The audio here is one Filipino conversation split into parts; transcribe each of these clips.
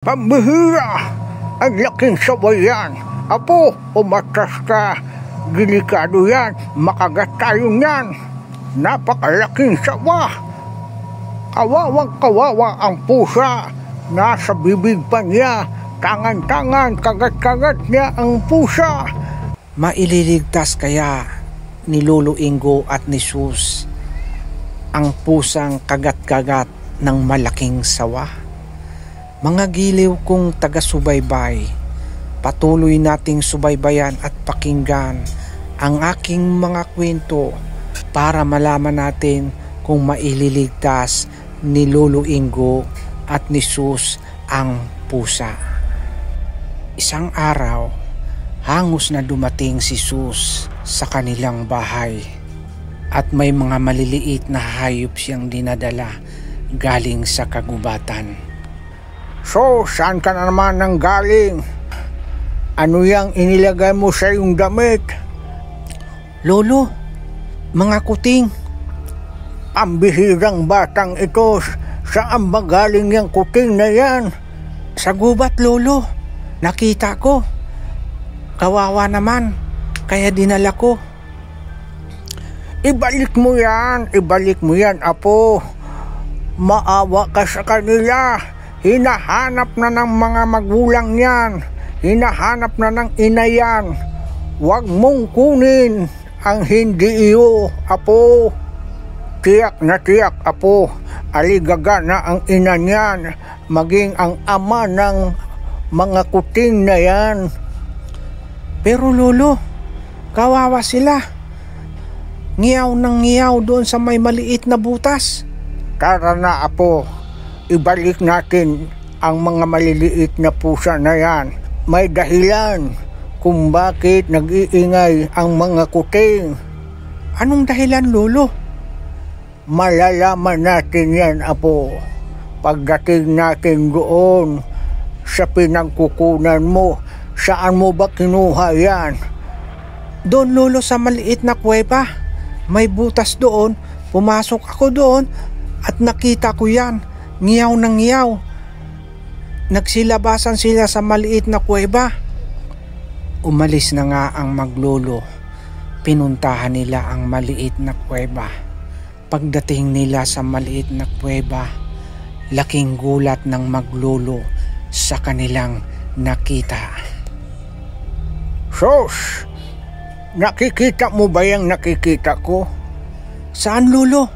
Pambihira! Ang laking sabayan! Apo, umatras ka! Delikado yan! Makagat tayo niyan! Napakalaking sawa! Kawawang-kawawa ang pusa! Nasa bibig pa niya! Tangan-tangan, kagat-kagat niya ang pusa! Maililigtas kaya ni Lolo Ingo at ni Sus ang pusang kagat-kagat ng malaking sawa? Mga giliw kong taga-subaybay, patuloy nating subaybayan at pakinggan ang aking mga kwento para malaman natin kung maililigtas ni Lolo Ingo at ni Sus ang pusa. Isang araw, hangos na dumating si Sus sa kanilang bahay at may mga maliliit na hayop siyang dinadala galing sa kagubatan. So, saan ka na naman nang galing? Ano yang inilagay mo sa iyong damit? Lolo, mga kuting. Pambihirang batang ito, saan ba galing yung kuting na yan? Sa gubat, Lolo. Nakita ko. Kawawa naman, kaya dinala ko. Ibalik mo yan, apo. Maawa ka sa kanila. Hinahanap na ng mga magulang yan. Hinahanap na ng ina yan. Huwag mong kunin ang hindi iyo, apo. Tiyak na tiyak, apo. Aligaga na ang ina niyan, maging ang ama ng mga kuting na yan. Pero Lolo, kawawa sila. Ngiyaw ng ngiyaw doon sa may maliit na butas. Tara na, apo. Ibalik natin ang mga maliliit na pusa na yan. May dahilan kung bakit nag-iingay ang mga kuting. Anong dahilan, Lolo? Malalaman natin yan, apo. Pagdating natin doon sa pinagkukunan mo, saan mo ba kinuha yan? Doon, Lolo, sa maliit na kuweba. May butas doon. Pumasok ako doon at nakita ko yan. Ngiyaw ng ngiyaw. Nagsilabasan sila sa maliit na kuweba. Umalis na nga ang maglolo. Pinuntahan nila ang maliit na kuweba. Pagdating nila sa maliit na kuweba, laking gulat ng maglolo sa kanilang nakita. Sus! Nakikita mo ba yung nakikita ko? Saan, Lolo?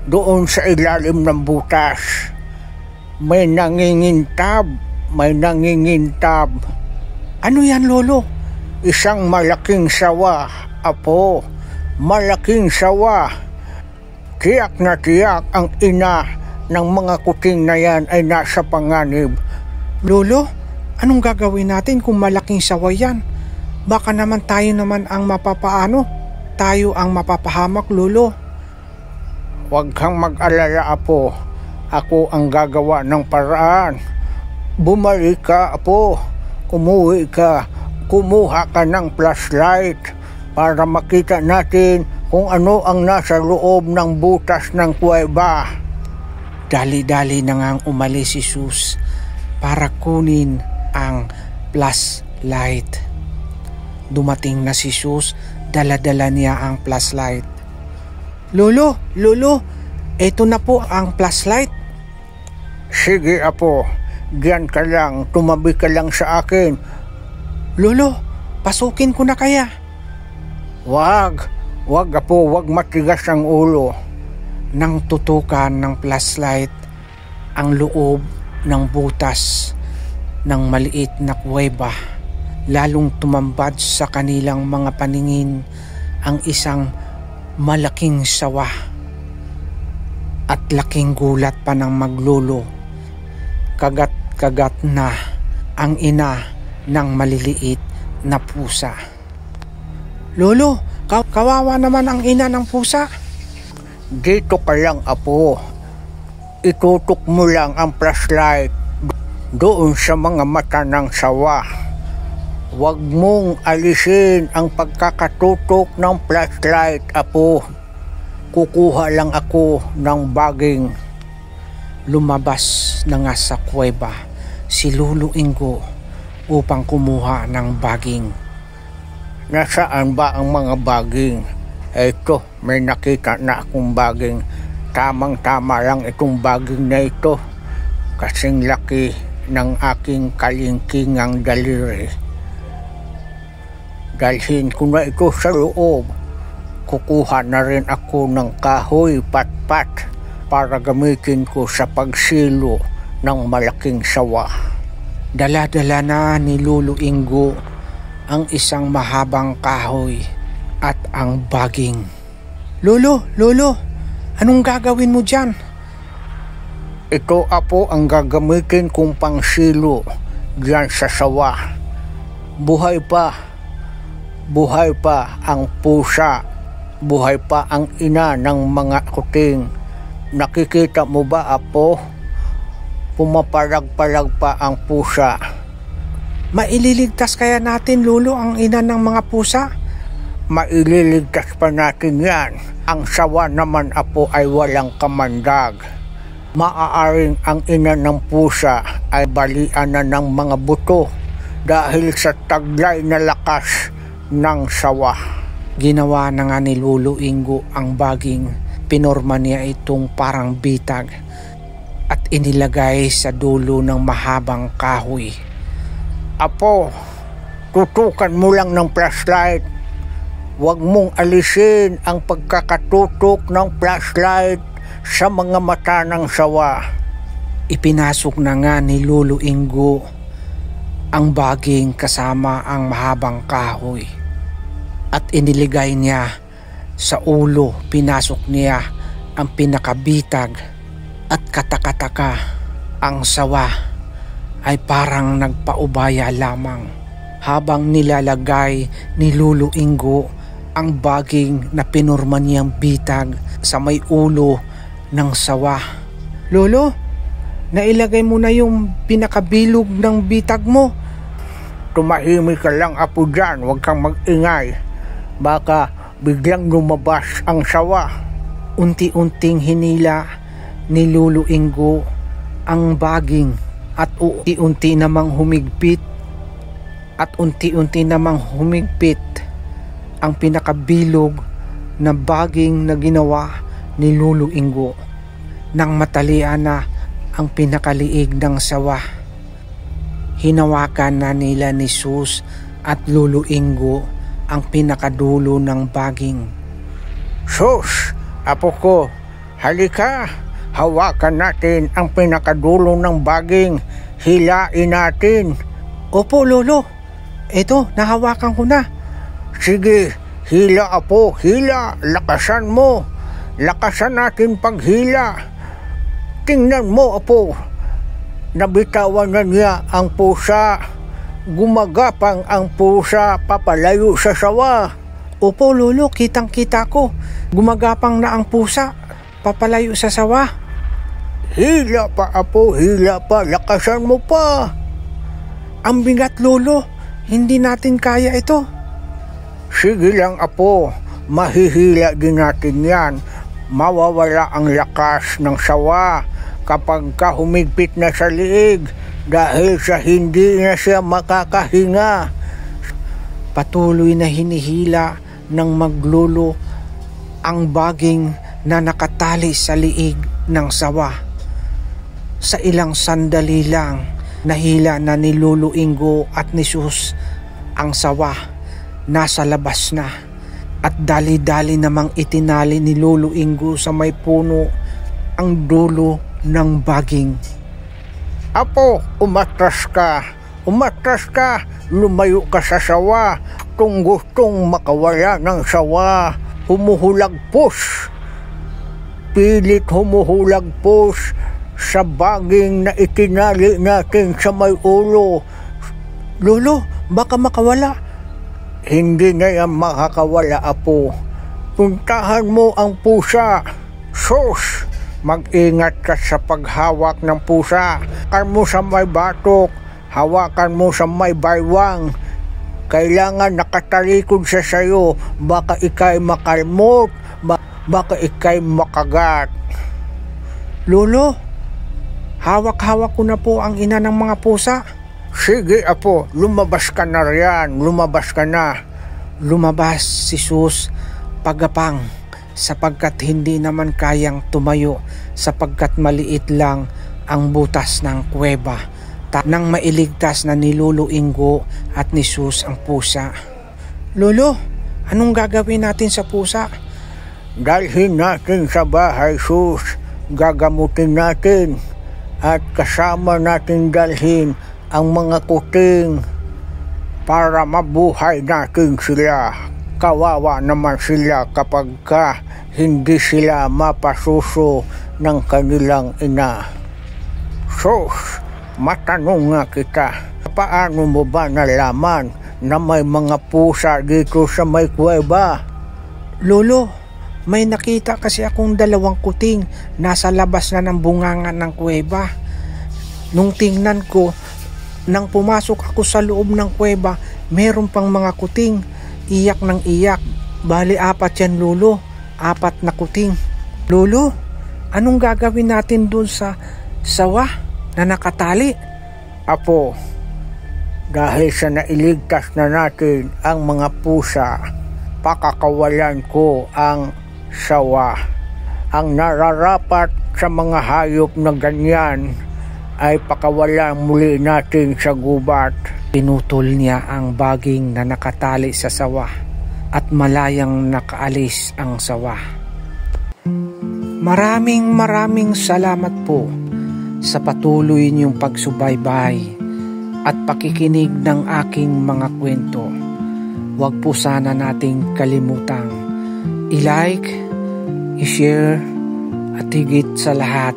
Doon sa ilalim ng butas. May nangingintab. Ano yan, Lolo? Isang malaking sawa, apo. Malaking sawa. Tiyak na tiyak ang ina ng mga kuting na yan ay nasa panganib. Lolo, anong gagawin natin kung malaking sawa yan? Baka naman tayo naman ang mapapaano. Tayo ang mapapahamak, Lolo. Huwag kang mag-alala, apo. Ako ang gagawa ng paraan. Bumalik ka, apo. Umuwi ka. Kumuha ka ng flashlight para makita natin kung ano ang nasa loob ng butas ng kuweba. Dali-dali na ngang umalis si Sus para kunin ang flashlight. Dumating na si Sus, dala-dala niya ang flashlight. Lolo, eto na po ang flashlight. Sige, apo. Diyan ka lang. Tumabi ka lang sa akin. Lolo, pasukin ko na kaya? Wag, apo. Wag matigas ang ulo. Nang tutukan ng flashlight ang loob ng butas ng maliit na kuweba, lalong tumambad sa kanilang mga paningin ang isang malaking sawa. At laking gulat pa ng maglolo. Kagat-kagat na ang ina ng maliliit na pusa. Lolo, kawawa naman ang ina ng pusa. Dito ka lang, apo. Itutok mo lang ang flashlight doon sa mga mata ng sawa. Huwag mong alisin ang pagkakatutok ng flashlight, apo. Kukuha lang ako ng baging. Lumabas na nga sa kuweba si Lolo Ingo upang kumuha ng baging. Nasaan ba ang mga baging? Ito, may nakita na akong baging. Tamang-tama lang itong baging na ito. Kasing laki ng aking kalingkingang daliri. Dalhin ko na ito sa loob. Kukuha na rin ako ng kahoy pat-pat para gamitin ko sa pagsilo ng malaking sawa. Dala-dala na ni Lolo Ingo ang isang mahabang kahoy at ang baging. Lolo, anong gagawin mo dyan? Ito apo ang gagamitin kong pangsilo diyan sa sawa. Buhay pa ang pusa. Buhay pa ang ina ng mga kuting. Nakikita mo ba apo? Pumapalag-palag pa ang pusa. Maililigtas kaya natin, Lolo, ang ina ng mga pusa? Maililigtas pa natin yan. Ang sawa naman apo ay walang kamandag. Maaaring ang ina ng pusa ay balian na ng mga buto dahil sa taglay na lakas ng sawa. Ginawa na nga ni Lolo Ingo ang baging. Pinorma niya itong parang bitag at inilagay sa dulo ng mahabang kahoy. Apo, tutukan mo lang ng flashlight. Huwag mong alisin ang pagkakatutok ng flashlight sa mga mata ng sawa. Ipinasok na nga ni Lolo Ingo ang baging kasama ang mahabang kahoy at iniligay niya sa ulo. Pinasok niya ang pinakabitag at katakataka. Ang sawa ay parang nagpaubaya lamang habang nilalagay ni Lolo Ingo ang baging na pinorma niyang bitag sa may ulo ng sawa. Lolo, nailagay mo na yung pinakabilog ng bitag mo. Tumahimik ka lang apo dyan, huwag kang mag-ingay. Baka biglang lumabas ang sawa. Unti-unting hinila ni Lolo Ingo ang baging at unti-unti namang humigpit ang pinakabilog na baging na ginawa ni Lolo Ingo. Nang matalian na ang pinakaliig ng sawa, hinawakan na nila ni Sus at Lolo Ingo ang pinakadulo ng baging. Sus, apo ko, halika. Hawakan natin ang pinakadulo ng baging. Hilain natin. Opo, Lolo. Eto, nahawakan ko na. Sige, hila apo, hila. Lakasan mo. Lakasan natin paghila. Tingnan mo apo. Nabitawan na niya ang pusa. Gumagapang ang pusa papalayo sa sawa. Opo, Lolo, kitang-kita ko. Gumagapang na ang pusa papalayo sa sawa. Hila pa apo, hila pa. Lakasan mo pa. Ang bigat, Lolo. Hindi natin kaya ito. Sige lang apo. Mahihila din natin yan. Mawawala ang lakas ng sawa kapag humigpit na sa liig dahil sa hindi na siya makakahinga. Patuloy na hinihila ng maglolo ang baging na nakatali sa liig ng sawa. Sa ilang sandali lang, nahila na ni Lolo Ingo at ni Sus ang sawa. Nasa labas na at dali-dali namang itinali ni Lolo Ingo sa may puno ang dulo ng baging. Apo, umatras ka. Umatras ka. Lumayo ka sa sawa. Kung gustong makawala ng sawa, humuhulagpos. Pilit humuhulagpos sa baging na itinali natin sa may ulo. Lolo, baka makawala. Hindi na yan makakawala apo. Puntahan mo ang pusa. Sus, mag-ingat ka sa paghawak ng pusa. Hawakan mo sa may batok. Hawakan mo sa may baywang. Kailangan nakatalikod siya sa'yo. Baka ikay makalmot. Baka ikay makagat. Lolo, Hawak-hawak ko na po ang ina ng mga pusa. Sige apo, lumabas ka na riyan, lumabas ka na. Lumabas si Sus pagapang sapagkat hindi naman kayang tumayo sapagkat maliit lang ang butas ng kuweba. Nang mailigtas na ni Lolo Ingo at ni Sus ang pusa. Lolo, anong gagawin natin sa pusa? Dalhin natin sa bahay, Sus. Gagamutin natin at kasama natin dalhin ang mga kuting para mabuhay natin sila. Kawawa naman sila kapag hindi sila mapasuso ng kanilang ina. Sus, matanong nga kita, paano mo ba nalaman na may mga pusa dito sa may kuweba? Lolo, may nakita kasi akong 2 kuting nasa labas na ng bungangan ng kuweba. Nung tingnan ko, nang pumasok ako sa loob ng kuweba, meron pang mga kuting. Iyak ng iyak. Bali 4 yan, Lolo. 4 na kuting. Lolo, anong gagawin natin dun sa sawa na nakatali? Apo, dahil sa nailigtas na natin ang mga pusa, pakakawalan ko ang sawa. Ang nararapat sa mga hayop na ganyan ay pakawalan muli natin sa gubat. Pinutol niya ang baging na nakatali sa sawa at malayang nakaalis ang sawa. Maraming salamat po sa patuloy niyong pagsubaybay at pakikinig ng aking mga kwento. Huwag po sana nating kalimutang i-like, i-share at higit sa lahat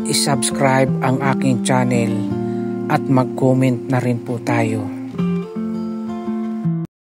i-subscribe ang aking channel at mag-comment na rin po tayo.